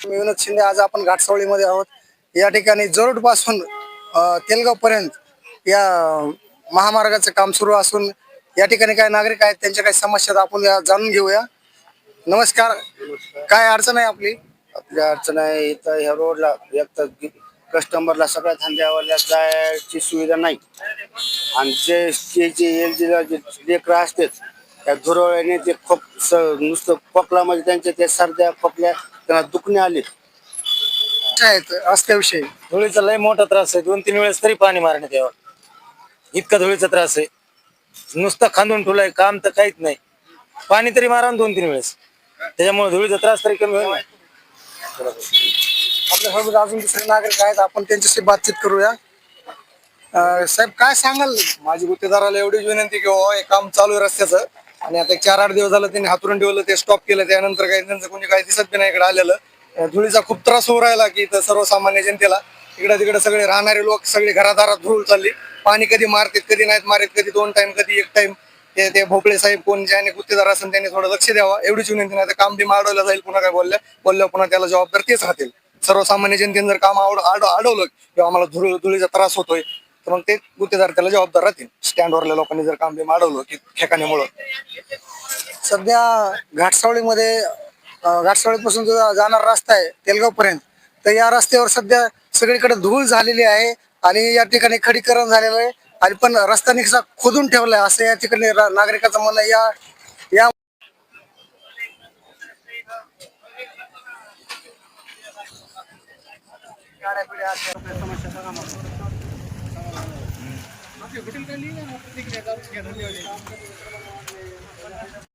मी विनोद शिंदे. आज आपण घाटसावळीमध्ये आहोत. या ठिकाणी जरोड पासून तेलगाव पर्यंत या महामार्गाचं काम सुरू असून या ठिकाणी काय नागरिक आहेत, त्यांच्या काही समस्या आपण जाणून घेऊया. नमस्कार. काय अडचण आहे आपली? आपल्या अडचण आहे इथं ह्या रोडला एक तर कस्टमरला सगळ्या धंद्यावाल्या जायची सुविधा नाही. आणि जे एल जे लेकरं असतात त्या धुरवळ्याने ते नुसतं खोकला म्हणजे त्यांच्या त्या सर्द्या खोकल्या त्यांना दुखणे आले. आहेत रस्त्याविषयी धुळीचा लय मोठा त्रास आहे. 2-3 वेळेस तरी पाणी मारण्यात यावं, इतका धुळीचा त्रास आहे. नुसतं खांदून ठेवलाय, काम तर काहीच नाही. पाणी तरी मारा 2-3 वेळेस, त्याच्यामुळे धुळीचा त्रास तरी कमी होईल. आपल्यासोबत अजून दुसरे नागरिक आहेत, आपण त्यांच्याशी बातचीत करूया. साहेब काय सांगाल? माझी गुत्तेदाराला एवढीच विनंती की हे काम चालू आहे रस्त्याचं, आणि आता 4-8 दिवस झालं त्यांनी हातरून ठेवलं, ते स्टॉप केलं. त्यानंतर काही त्यांचं कोणी काही दिसत बी नाही इकडे आलेलं. धुळीचा खूप त्रास होऊ राहिला की इथं सर्वसामान्य जनतेला. इकडे तिकडे सगळे राहणारे लोक सगळे घरादारात धूळ चालली. पाणी कधी मारतात कधी नाहीत मारत, कधी 2 टाइम कधी 1 टाइम. ते भोपळे साहेब कोण ज्याने गुत्तेदार असेल त्यांनी थोडं लक्ष द्यावं, एवढीच विनंती. नाही तर काम बी माडवलं जाईल. पुन्हा काय बोलल्या पुन्हा त्याला जबाबदार तेच राहतील. सर्वसामान्य जनतेने जर काम अडवलं किंवा आम्हाला धुळीचा त्रास होतोय, तर मग ते गुत्तेदार त्याला जबाबदार राहतील. स्टँडवरल्या लोकांनी जर काम बी माडवलं की ठेकाण्यामुळं. सध्या घाटसावळीपासून जो जाणारा रस्ता आहे तेलगाव पर्यंत, तर या रस्त्यावर सध्या सगळीकडे धूळ झालेली आहे आणि या ठिकाणी खडीकरण झालेलं आहे. आणि पण रस्ता निकसा खोदून ठेवलाय असं या ठिकाणी नागरिकाचं म्हणणं आहे. या